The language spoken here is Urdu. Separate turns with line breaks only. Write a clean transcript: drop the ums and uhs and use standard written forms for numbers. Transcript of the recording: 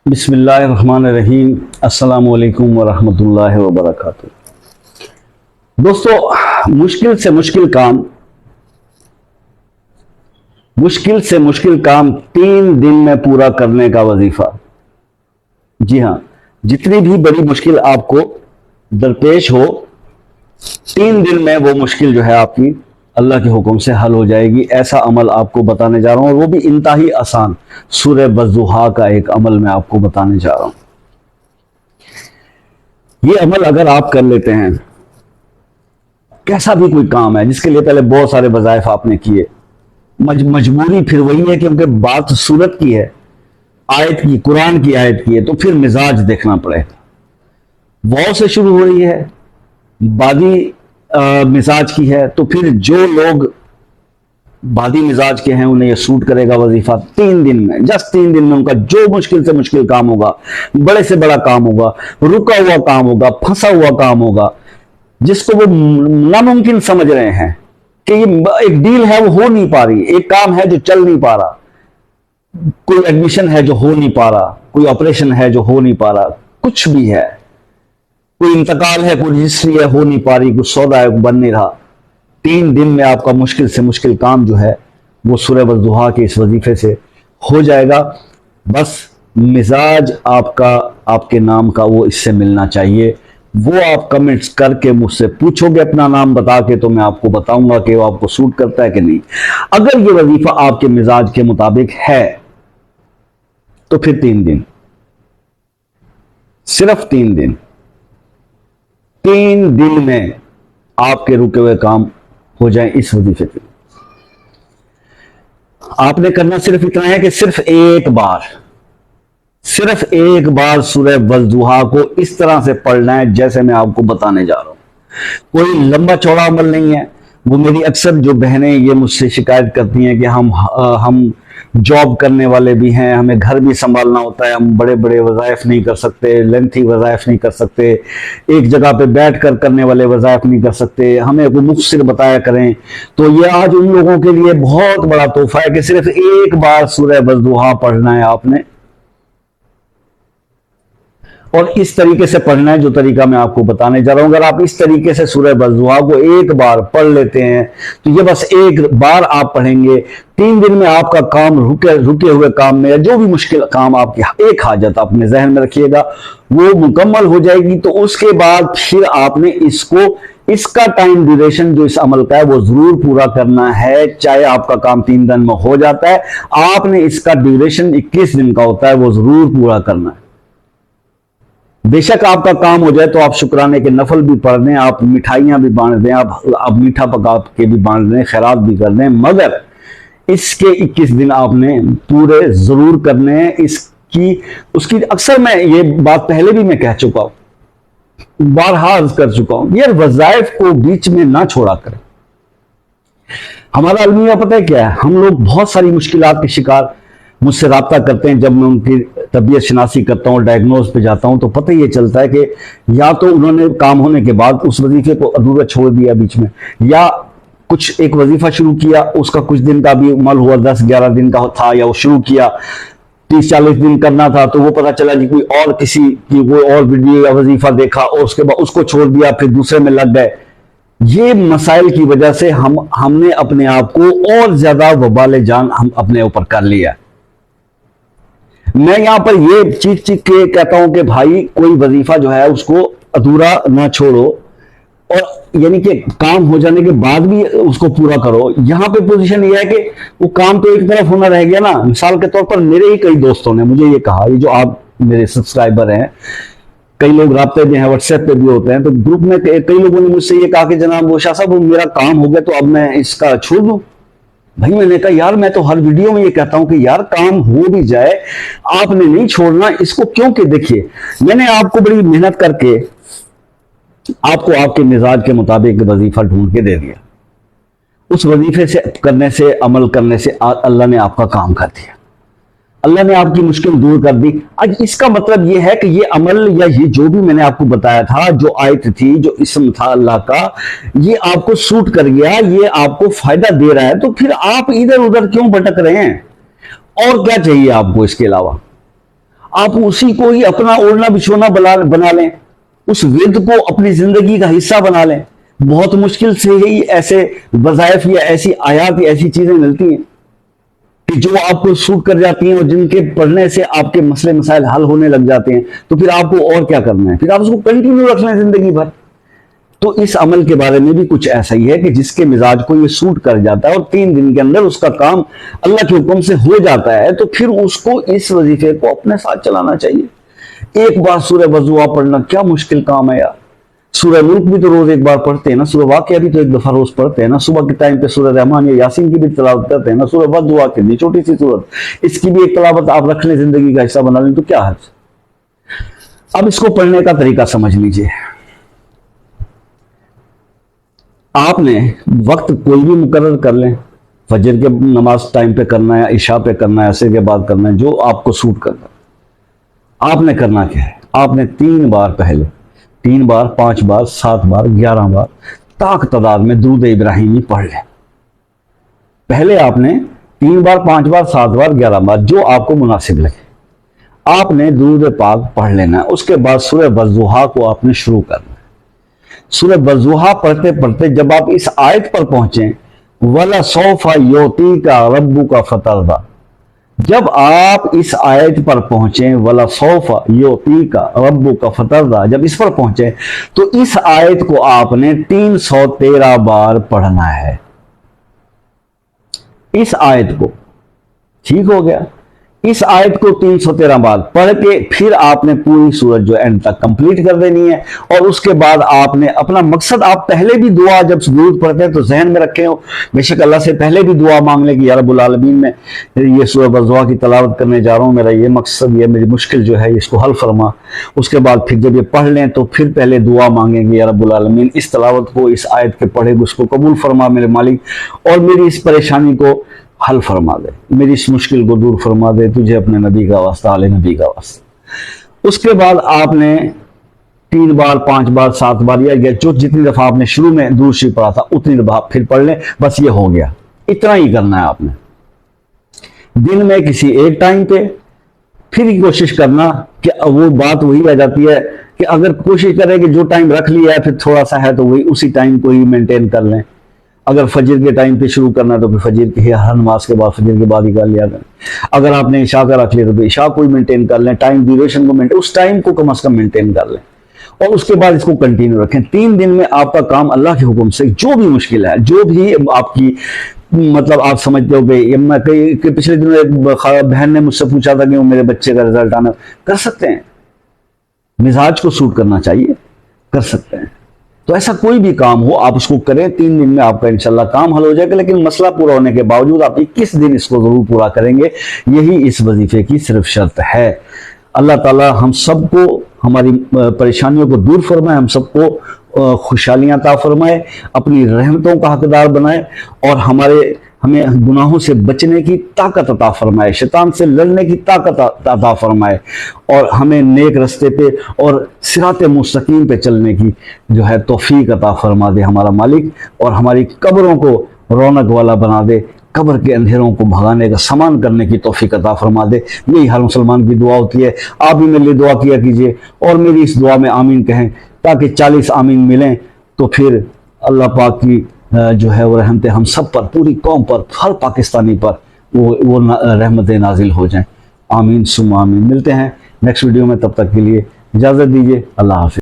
بسم اللہ الرحمن الرحیم۔ السلام علیکم ورحمۃ اللہ وبرکاتہ۔ دوستو، مشکل سے مشکل کام 3 دن میں پورا کرنے کا وظیفہ۔ جی ہاں، جتنی بھی بڑی مشکل آپ کو درپیش ہو، 3 دن میں وہ مشکل جو ہے آپ کی اللہ کے حکم سے حل ہو جائے گی۔ ایسا عمل آپ کو بتانے جا رہا ہوں، اور وہ بھی انتہائی آسان، سورہ والضحیٰ کا ایک عمل میں آپ کو بتانے جا رہا ہوں۔ یہ عمل اگر آپ کر لیتے ہیں، کیسا بھی کوئی کام ہے جس کے لیے پہلے بہت سارے وظائف آپ نے کیے، مجبوری پھر وہی ہے کیونکہ بات سورت کی ہے، آیت کی، قرآن کی آیت کی ہے، تو پھر مزاج دیکھنا پڑے گا۔ واو سے شروع ہو رہی ہے، بادی مزاج کی ہے، تو پھر جو لوگ بادی مزاج کے ہیں انہیں یہ سوٹ کرے گا وظیفہ 3 دن میں، جسٹ 3 دن میں ان کا جو مشکل سے مشکل کام ہوگا، بڑے سے بڑا کام ہوگا، رکا ہوا کام ہوگا، پھنسا ہوا کام ہوگا، جس کو وہ ناممکن سمجھ رہے ہیں کہ یہ ایک ڈیل ہے وہ ہو نہیں پا رہی، ایک کام ہے جو چل نہیں پا رہا، کوئی ایڈمیشن ہے جو ہو نہیں پا رہا، کوئی آپریشن ہے جو ہو نہیں پا رہا، کچھ بھی ہے، کوئی انتقال ہے، کوئی رجسٹری ہے ہو نہیں پا رہی، کوئی سودا ہے بن نہیں رہا، 3 دن میں آپ کا مشکل سے مشکل کام جو ہے وہ سورہ والضحیٰ کے اس وظیفے سے ہو جائے گا۔ بس مزاج آپ کا، آپ کے نام کا وہ اس سے ملنا چاہیے۔ وہ آپ کمنٹس کر کے مجھ سے پوچھو گے اپنا نام بتا کے، تو میں آپ کو بتاؤں گا کہ وہ آپ کو سوٹ کرتا ہے کہ نہیں۔ اگر یہ وظیفہ آپ کے مزاج کے مطابق ہے تو پھر 3 دن، صرف 3 دن، 3 دن میں آپ کے رکے ہوئے کام ہو جائیں اس وظیفے کے۔ آپ نے کرنا صرف اتنا ہے کہ صرف ایک بار سورہ والضحیٰ کو اس طرح سے پڑھنا ہے جیسے میں آپ کو بتانے جا رہا ہوں۔ کوئی لمبا چوڑا عمل نہیں ہے۔ وہ میری اکثر جو بہنیں یہ مجھ سے شکایت کرتی ہیں کہ ہم جاب کرنے والے بھی ہیں، ہمیں گھر بھی سنبھالنا ہوتا ہے، ہم بڑے بڑے وظائف نہیں کر سکتے، لینتھی وظائف نہیں کر سکتے، ایک جگہ پہ بیٹھ کر کرنے والے وظائف نہیں کر سکتے، ہمیں کوئی مفسر بتایا کریں۔ تو یہ آج ان لوگوں کے لیے بہت بڑا تحفہ ہے کہ صرف ایک بار سورہ والضحیٰ پڑھنا ہے آپ نے، اور اس طریقے سے پڑھنا ہے جو طریقہ میں آپ کو بتانے جا رہا ہوں۔ اگر آپ اس طریقے سے سورہ والضحیٰ کو ایک بار پڑھ لیتے ہیں تو یہ بس ایک بار آپ پڑھیں گے، 3 دن میں آپ کا کام رکے ہوئے کام میں، یا جو بھی مشکل کام آپ کی ایک حاجت اپنے ذہن میں رکھیے گا، وہ مکمل ہو جائے گی۔ تو اس کے بعد پھر آپ نے اس کا ٹائم ڈیوریشن جو اس عمل کا ہے وہ ضرور پورا کرنا ہے، چاہے آپ کا کام 3 دن میں ہو جاتا ہے، آپ نے اس کا ڈیوریشن 21 دن کا ہوتا ہے، وہ ضرور پورا کرنا ہے۔ بے شک آپ کا کام ہو جائے تو آپ شکرانے کے نفل بھی پڑھ دیں، آپ مٹھائیاں بھی بانٹ دیں، آپ میٹھا پکا کے بھی بانٹ دیں، خیرات بھی کر دیں، مگر اس کے 21 دن آپ نے پورے ضرور کرنے ہیں۔ اس کی اکثر میں یہ بات پہلے بھی میں کہہ چکا ہوں، بارہا عرض کر چکا ہوں، یہ وظائف کو بیچ میں نہ چھوڑا کریں۔ ہمارا المیہ پتہ ہے کیا ہے؟ ہم لوگ بہت ساری مشکلات کے شکار مجھ سے رابطہ کرتے ہیں، جب میں ان کی طبیعت شناسی کرتا ہوں، ڈائگنوز پہ جاتا ہوں، تو پتہ یہ چلتا ہے کہ یا تو انہوں نے کام ہونے کے بعد اس وظیفے کو ادھورا چھوڑ دیا بیچ میں، یا کچھ ایک وظیفہ شروع کیا، اس کا کچھ دن کا بھی عمل ہوا، 10-11 دن کا تھا، یا وہ شروع کیا 30-40 دن کرنا تھا، تو وہ پتہ چلا کہ کوئی اور ویڈیو یا وظیفہ دیکھا اور اس کے بعد اس کو چھوڑ دیا، پھر دوسرے میں لگ گئے۔ یہ مسائل کی وجہ سے ہم نے اپنے آپ کو اور زیادہ وبال جان ہم اپنے اوپر کر لیا۔ میں یہاں پر یہ چیخ کے کہتا ہوں کہ بھائی کوئی وظیفہ جو ہے اس کو ادھورا نہ چھوڑو، اور یعنی کہ کام ہو جانے کے بعد بھی اس کو پورا کرو۔ یہاں پہ پوزیشن یہ ہے کہ وہ کام تو ایک طرف ہونا رہ گیا نا۔ مثال کے طور پر میرے ہی کئی دوستوں نے مجھے یہ کہا، یہ جو آپ میرے سبسکرائبر ہیں، کئی لوگ رابطے میں ہیں، واٹس ایپ پہ بھی ہوتے ہیں، تو گروپ میں کئی لوگوں نے مجھ سے یہ کہا کہ جناب وہ شاہ صاحب میرا کام ہو گیا تو اب میں اس کا چھوڑ دوں۔ بھائی میں نے کہا یار میں تو ہر ویڈیو میں یہ کہتا ہوں کہ یار کام ہو بھی جائے آپ نے نہیں چھوڑنا اس کو، کیونکہ دیکھیے میں نے آپ کو بڑی محنت کر کے آپ کو آپ کے مزاج کے مطابق وظیفہ ڈھونڈ کے دے دیا، اس وظیفے سے کرنے سے، عمل کرنے سے اللہ نے آپ کا کام کر دیا، اللہ نے آپ کی مشکل دور کر دی۔ آج اس کا مطلب یہ ہے کہ یہ عمل یا یہ جو بھی میں نے آپ کو بتایا تھا، جو آیت تھی، جو اسم تھا اللہ کا، یہ آپ کو سوٹ کر گیا، یہ آپ کو فائدہ دے رہا ہے، تو پھر آپ ادھر ادھر کیوں بھٹک رہے ہیں؟ اور کیا چاہیے آپ کو اس کے علاوہ؟ آپ اسی کو ہی اپنا اوڑھنا بچھونا بنا لیں، اس ورد کو اپنی زندگی کا حصہ بنا لیں۔ بہت مشکل سے ہی ایسے وظائف یا ایسی آیات یا ایسی چیزیں ملتی ہیں کہ جو آپ کو سوٹ کر جاتی ہیں اور جن کے پڑھنے سے آپ کے مسئلے مسائل حل ہونے لگ جاتے ہیں، تو پھر آپ کو اور کیا کرنا ہے، پھر آپ اس کو کنٹینیو رکھ لیں زندگی بھر۔ تو اس عمل کے بارے میں بھی کچھ ایسا ہی ہے کہ جس کے مزاج کو یہ سوٹ کر جاتا ہے اور 3 دن کے اندر اس کا کام اللہ کے حکم سے ہو جاتا ہے، تو پھر اس کو اس وظیفے کو اپنے ساتھ چلانا چاہیے۔ ایک بار سورہ وضوحہ پڑھنا کیا مشکل کام ہے یار۔ سورہ ملک بھی تو روز ایک بار پڑھتے ہیں نا، سورہ واقعہ بھی تو ایک دفعہ روز پڑھتے ہیں نا، صبح کے ٹائم پہ سورہ رحمان یا یاسین کی بھی تلاوت کرتے ہیں نا، سورہ وضوحہ کی بھی چھوٹی سی سورت، اس کی بھی ایک تلاوت آپ رکھ لیں، زندگی کا حصہ بنا لیں، تو کیا حرج۔ اب اس کو پڑھنے کا طریقہ سمجھ لیجئے۔ آپ نے وقت کوئی بھی مقرر کر لیں، فجر کے نماز ٹائم پہ کرنا ہے، عشاء پہ کرنا ہے، عصر کے بعد کرنا ہے، جو آپ کو سوٹ کرنا ہے۔ آپ نے کرنا کیا ہے، آپ نے 3 بار پہلے 3 بار 5 بار 7 بار 11 بار طاق تعداد میں درود ابراہیمی پڑھ لیں۔ پہلے آپ نے 3 بار 5 بار 7 بار 11 بار جو آپ کو مناسب لگے آپ نے درود پاک پڑھ لینا ہے۔ اس کے بعد سورہ والضحیٰ کو آپ نے شروع کرنا ہے۔ سورہ والضحیٰ پڑھتے پڑھتے جب آپ اس آیت پر پہنچیں وَلَسَوْفَ يُعْطِيكَ رَبُّكَ فَتَرْضَىٰ، جب آپ اس آیت پر پہنچیں وَلَسَوْفَ يُعْطِيكَ رَبُّكَ فَتَرْضَىٰ، جب اس پر پہنچیں تو اس آیت کو آپ نے 313 بار پڑھنا ہے۔ اس آیت کو، ٹھیک ہو گیا، اس آیت کو 313 بار پڑھ کے پھر آپ نے پوری سورت جو اینڈ تک کمپلیٹ کر دینی ہے۔ اور اس کے بعد آپ نے اپنا مقصد، آپ پہلے بھی دعا جب درود پڑھتے ہیں تو ذہن میں رکھیں ہو، بے شک اللہ سے پہلے بھی دعا مانگ لیں کہ یا رب العالمین میں یہ سورہ والضحیٰ کی تلاوت کرنے جا رہا ہوں، میرا یہ مقصد، یہ میری مشکل جو ہے اس کو حل فرما۔ اس کے بعد پھر جب یہ پڑھ لیں تو پھر پہلے دعا مانگیں گے یا رب العالمین اس تلاوت کو، اس آیت کے پڑھے اس کو قبول فرما میرے مالک، اور میری اس پریشانی کو حل فرما دے، میری اس مشکل کو دور فرما دے، تجھے اپنے نبی کا واسطہ، آل نبی کا واسطہ۔ اس کے بعد آپ نے 3 بار 5 بار 7 بار یا جو جتنی دفعہ آپ نے شروع میں درود شریف پڑھا تھا اتنی دفعہ پھر پڑھ لیں، بس یہ ہو گیا۔ اتنا ہی کرنا ہے آپ نے دن میں کسی ایک ٹائم پہ۔ پھر ہی کوشش کرنا کہ وہ بات وہی آ جاتی ہے کہ اگر کوشش کریں کہ جو ٹائم رکھ لیا ہے پھر تھوڑا سا ہے تو وہی اسی ٹائم کو ہی مینٹین کر لیں۔ اگر فجر کے ٹائم پہ شروع کرنا ہے تو پھر فجر کی ہر نماز کے بعد، فجر کے بعد ہی کر لیا کریں۔ اگر آپ نے عشاء کا رکھ لیا تو پھر عشاء کو ہی مینٹین کر لیں، ٹائم ڈیوریشن کو مینٹین، اس ٹائم کو کم از کم مینٹین کر لیں، اور اس کے بعد اس کو کنٹینیو رکھیں۔ 3 دن میں آپ کا کام اللہ کے حکم سے جو بھی مشکل ہے، جو بھی آپ کی مطلب آپ سمجھتے ہو کہ پچھلے دنوں ایک بہن نے مجھ سے پوچھا تھا کہ وہ میرے بچے کا رزلٹ آنا، کر سکتے ہیں، مزاج کو سوٹ کرنا چاہیے، کر سکتے ہیں۔ تو ایسا کوئی بھی کام ہو آپ اس کو کریں، 3 دن میں آپ کا انشاءاللہ کام حل ہو جائے گا۔ لیکن مسئلہ پورا ہونے کے باوجود آپ 21 دن اس کو ضرور پورا کریں گے، یہی اس وظیفے کی صرف شرط ہے۔ اللہ تعالی ہم سب کو ہماری پریشانیوں کو دور فرمائے، ہم سب کو خوشحالیاں عطا فرمائے، اپنی رحمتوں کا حقدار بنائے، اور ہمیں گناہوں سے بچنے کی طاقت عطا فرمائے، شیطان سے لڑنے کی طاقت عطا فرمائے، اور ہمیں نیک رستے پہ اور صراط مستقیم پہ چلنے کی جو ہے توفیق عطا فرما دے ہمارا مالک، اور ہماری قبروں کو رونق والا بنا دے، قبر کے اندھیروں کو بھگانے کا سامان کرنے کی توفیق عطا فرما دے۔ یہی ہر مسلمان کی دعا ہوتی ہے۔ آپ بھی میرے لیے دعا کیا کیجئے، اور میری اس دعا میں آمین کہیں، تاکہ 40 آمین ملیں، تو پھر اللہ پاک کی جو ہے وہ رحمتیں ہم سب پر، پوری قوم پر، ہر پاکستانی پر وہ رحمتیں نازل ہو جائیں۔ آمین ثم آمین۔ ملتے ہیں نیکسٹ ویڈیو میں، تب تک کے لیے اجازت دیجیے، اللہ حافظ۔